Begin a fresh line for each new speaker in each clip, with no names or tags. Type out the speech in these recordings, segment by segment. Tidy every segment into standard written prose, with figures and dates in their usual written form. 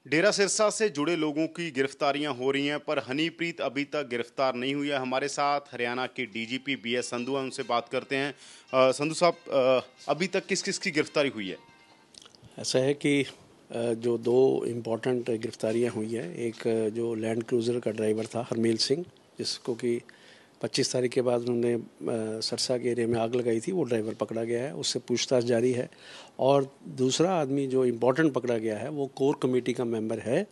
डेरा सिरसा से जुड़े लोगों की गिरफ्तारियां हो रही हैं, पर हनीप्रीत अभी तक गिरफ्तार नहीं हुई है। हमारे साथ हरियाणा के डीजीपी बीएस संधू हैं, उनसे बात करते हैं। संधू साहब, अभी तक किस किस की गिरफ्तारी हुई है?
ऐसा है कि जो दो इम्पॉर्टेंट गिरफ्तारियां हुई हैं, एक जो लैंड क्रूज़र का ड्राइवर था हरमील सिंह, जिसको कि 25 तारीख के बाद उन्होंने सरसा के एरिया में आग लगाई थी, वो ड्राइवर पकड़ा गया है, उससे पूछताछ जारी है। और दूसरा आदमी जो इम्पोर्टेंट पकड़ा गया है वो कोर कमेटी का मेंबर है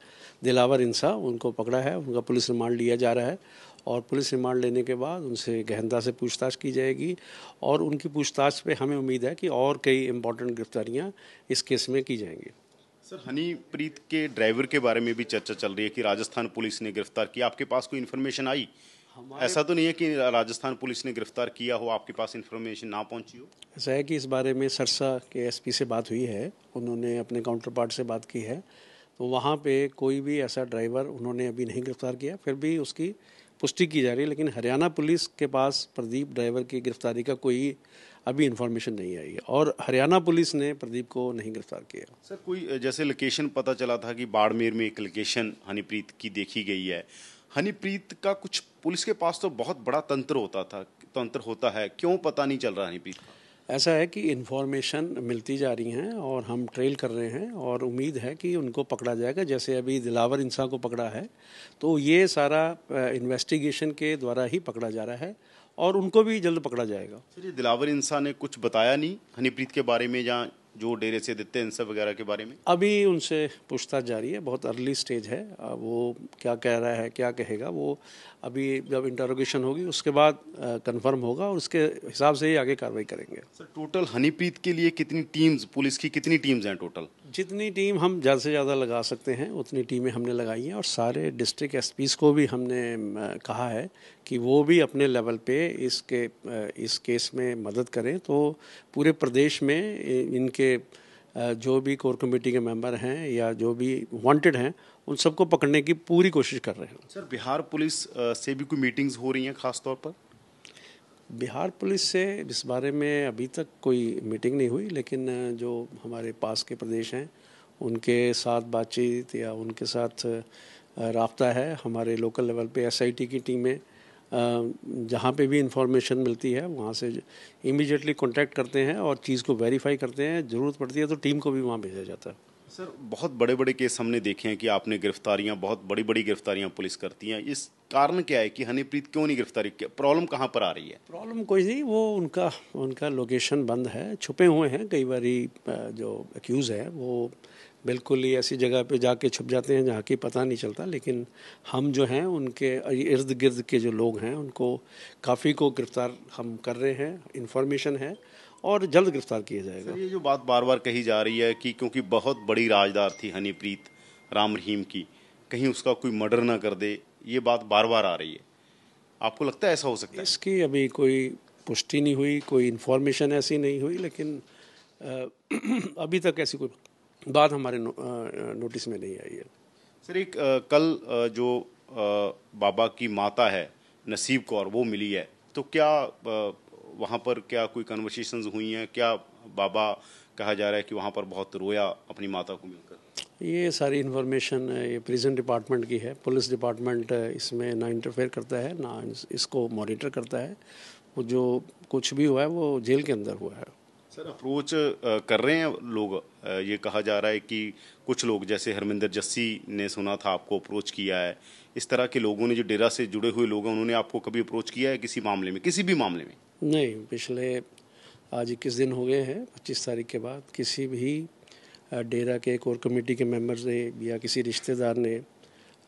दिलावर इंसा, उनको पकड़ा है, उनका पुलिस रिमांड लिया जा रहा है। और पुलिस रिमांड लेने के बाद उनसे गहनता से पूछताछ की जाएगी और उनकी पूछताछ पे हमें उम्मीद है कि और कई इम्पोर्टेंट गिरफ्तारियाँ इस केस में की जाएंगी।
सर, हनीप्रीत के ड्राइवर के बारे में भी चर्चा चल रही है कि राजस्थान पुलिस ने गिरफ्तार किया। आपके पास कोई इन्फॉर्मेशन आई? ऐसा तो नहीं है कि राजस्थान पुलिस ने गिरफ्तार किया हो, आपके पास इन्फॉर्मेशन ना पहुंची हो?
ऐसा है कि इस बारे में सरसा के एसपी से बात हुई है, उन्होंने अपने काउंटर पार्ट से बात की है, तो वहाँ पे कोई भी ऐसा ड्राइवर उन्होंने अभी नहीं गिरफ्तार किया। फिर भी उसकी पुष्टि की जा रही है, लेकिन हरियाणा पुलिस के पास प्रदीप ड्राइवर की गिरफ्तारी का कोई अभी इन्फॉर्मेशन नहीं आई है और हरियाणा पुलिस ने प्रदीप को नहीं गिरफ्तार किया।
सर, कोई जैसे लोकेशन पता चला था कि बाड़मेर में एक लोकेशन हनीप्रीत की देखी गई है। हनीप्रीत का कुछ पुलिस के पास तो बहुत बड़ा तंत्र होता है, क्यों पता नहीं चल रहा हनीप्रीत का?
ऐसा है कि इन्फॉर्मेशन मिलती जा रही हैं और हम ट्रेल कर रहे हैं और उम्मीद है कि उनको पकड़ा जाएगा। जैसे अभी दिलावर इंसान को पकड़ा है, तो ये सारा इन्वेस्टिगेशन के द्वारा ही पकड़ा जा रहा है और उनको भी जल्द पकड़ा जाएगा।
सर, ये दिलावर इंसान ने कुछ बताया नहीं हनीप्रीत के बारे में या जो डेरे से देते हैं इंसा वगैरह के बारे में?
अभी उनसे पूछताछ जारी है, बहुत अर्ली स्टेज है। वो क्या कह रहा है, क्या कहेगा, वो अभी जब इंटरोगेशन होगी उसके बाद कंफर्म होगा और उसके हिसाब से ही आगे कार्रवाई करेंगे।
सर, टोटल हनीप्रीत के लिए कितनी टीम्स, पुलिस की कितनी टीम्स हैं टोटल?
जितनी टीम हम ज़्यादा से ज़्यादा लगा सकते हैं उतनी टीमें हमने लगाई हैं और सारे डिस्ट्रिक्ट एसपीज़ को भी हमने कहा है कि वो भी अपने लेवल पे इस केस में मदद करें। तो पूरे प्रदेश में इनके जो भी कोर कमेटी के मेंबर हैं या जो भी वांटेड हैं उन सबको पकड़ने की पूरी कोशिश कर रहे हैं।
सर, बिहार पुलिस से भी कोई मीटिंग्स हो रही हैं खास तौर पर?
बिहार पुलिस से इस बारे में अभी तक कोई मीटिंग नहीं हुई, लेकिन जो हमारे पास के प्रदेश हैं उनके साथ बातचीत या उनके साथ राब्ता है। हमारे लोकल लेवल पे एसआईटी की टीमें जहाँ पे भी इंफॉर्मेशन मिलती है वहाँ से इमीडिएटली कांटेक्ट करते हैं और चीज़ को वेरीफाई करते हैं। ज़रूरत पड़ती है तो टीम को भी वहाँ भेजा जाता है।
सर, बहुत बड़े बड़े केस हमने देखे हैं कि आपने गिरफ्तारियां, बहुत बड़ी बड़ी गिरफ्तारियां पुलिस करती हैं। इस कारण क्या है कि हनीप्रीत क्यों नहीं गिरफ्तारी? प्रॉब्लम कहाँ पर आ रही है?
प्रॉब्लम कोई नहीं, वो उनका लोकेशन बंद है, छुपे हुए हैं। कई बारी जो एक्यूज़ है वो बिल्कुल ही ऐसी जगह पे जाके छुप जाते हैं जहाँ की पता नहीं चलता। लेकिन हम जो हैं उनके इर्द गिर्द के जो लोग हैं उनको काफ़ी को गिरफ्तार हम कर रहे हैं, इन्फॉर्मेशन है और जल्द गिरफ्तार किया जाएगा।
सर, ये जो बात बार बार कही जा रही है कि क्योंकि बहुत बड़ी राजदार थी हनीप्रीत राम रहीम की, कहीं उसका कोई मर्डर ना कर दे, ये बात बार बार आ रही है। आपको लगता है ऐसा हो सकता है?
इसकी अभी कोई पुष्टि नहीं हुई, कोई इन्फॉर्मेशन ऐसी नहीं हुई, लेकिन अभी तक ऐसी कोई बात हमारे नोटिस में नहीं आई है।
सर, एक कल जो बाबा की माता है नसीब कौर, वो मिली है, तो क्या वहाँ पर क्या कोई कन्वर्सेशंस हुई हैं? क्या बाबा कहा जा रहा है कि वहाँ पर बहुत रोया अपनी माता को मिलकर?
ये सारी इन्फॉर्मेशन ये प्रिजन डिपार्टमेंट की है। पुलिस डिपार्टमेंट इसमें ना इंटरफेयर करता है, ना इसको मॉनिटर करता है। वो जो कुछ भी हुआ है वो जेल के अंदर हुआ है।
सर, अप्रोच कर रहे हैं लोग? ये कहा जा रहा है कि कुछ लोग, जैसे हरमिंदर जस्सी ने सुना था आपको अप्रोच किया है। इस तरह के लोगों ने, जो डेरा से जुड़े हुए लोग हैं, उन्होंने आपको कभी अप्रोच किया है किसी मामले में, किसी भी मामले में?
नहीं, पिछले आज 21 दिन हो गए हैं, 25 तारीख के बाद किसी भी डेरा के कोर कमेटी के मेंबर ने या किसी रिश्तेदार ने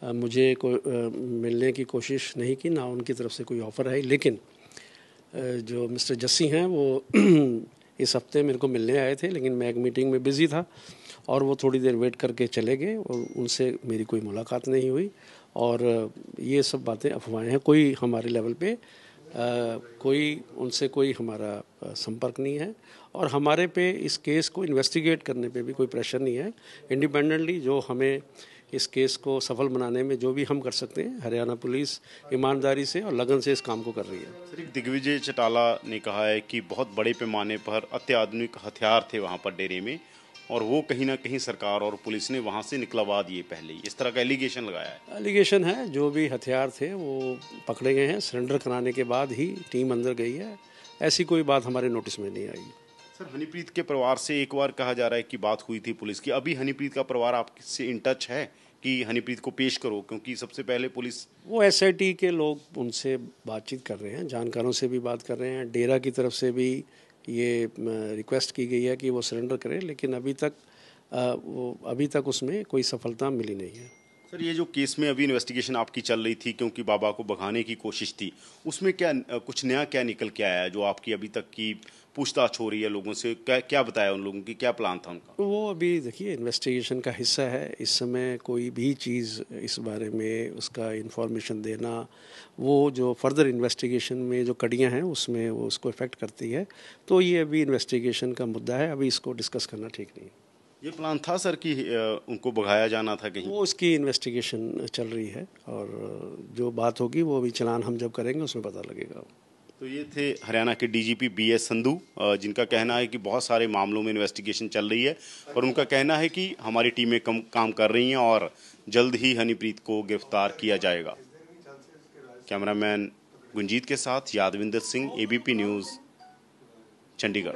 मुझे मिलने की कोशिश नहीं की, ना उनकी तरफ से कोई ऑफ़र है। लेकिन जो मिस्टर जस्सी हैं वो इस हफ्ते मेरे को मिलने आए थे, लेकिन मैं एक मीटिंग में बिज़ी था और वो थोड़ी देर वेट करके चले गए और उनसे मेरी कोई मुलाकात नहीं हुई। और ये सब बातें अफवाहें हैं, कोई हमारे लेवल पे उनसे कोई हमारा संपर्क नहीं है और हमारे पे इस केस को इन्वेस्टिगेट करने पे भी कोई प्रेशर नहीं है। इंडिपेंडेंटली जो हमें इस केस को सफल बनाने में जो भी हम कर सकते हैं, हरियाणा पुलिस ईमानदारी से और लगन से इस काम को कर रही है।
सर, एक दिग्विजय चौटाला ने कहा है कि बहुत बड़े पैमाने पर अत्याधुनिक हथियार थे वहाँ पर डेरे में और वो कहीं ना कहीं सरकार और पुलिस ने वहाँ से निकलवा दिए पहले ही, इस तरह का एलिगेशन लगाया है।
एलिगेशन है, जो भी हथियार थे वो पकड़े गए हैं, सरेंडर कराने के बाद ही टीम अंदर गई है। ऐसी कोई बात हमारे नोटिस में नहीं आई।
सर, हनीप्रीत के परिवार से एक बार कहा जा रहा है कि बात हुई थी पुलिस की, अभी हनीप्रीत का परिवार आपसे इन टच है कि हनीप्रीत को पेश करो, क्योंकि सबसे पहले पुलिस
वो एसआईटी के लोग उनसे बातचीत कर रहे हैं, जानकारों से भी बात कर रहे हैं, डेरा की तरफ से भी ये रिक्वेस्ट की गई है कि वो सरेंडर करें, लेकिन अभी तक उसमें कोई सफलता मिली नहीं है।
सर, ये जो केस में अभी इन्वेस्टिगेशन आपकी चल रही थी क्योंकि बाबा को भगाने की कोशिश थी, उसमें क्या कुछ नया क्या निकल के आया है जो आपकी अभी तक की पूछताछ हो रही है लोगों से? क्या क्या बताया उन लोगों की, क्या प्लान था उनका?
वो अभी देखिए इन्वेस्टिगेशन का हिस्सा है, इस समय कोई भी चीज़ इस बारे में उसका इन्फॉर्मेशन देना, वो जो फर्दर इन्वेस्टिगेशन में जो कड़ियाँ हैं उसमें वो उसको इफ़ेक्ट करती है। तो ये अभी इन्वेस्टिगेशन का मुद्दा है, अभी इसको डिस्कस करना ठीक नहीं।
ये प्लान था सर कि उनको भगाया जाना था कहीं?
वो उसकी इन्वेस्टिगेशन चल रही है और जो बात होगी वो अभी चालान हम जब करेंगे उसमें पता लगेगा।
तो ये थे हरियाणा के डीजीपी बीएस संधू, जिनका कहना है कि बहुत सारे मामलों में इन्वेस्टिगेशन चल रही है और उनका कहना है कि हमारी टीमें काम कर रही हैं और जल्द ही हनीप्रीत को गिरफ्तार किया जाएगा। कैमरामैन गुंजीत के साथ यादविंदर सिंह, एबीपी न्यूज़, चंडीगढ़।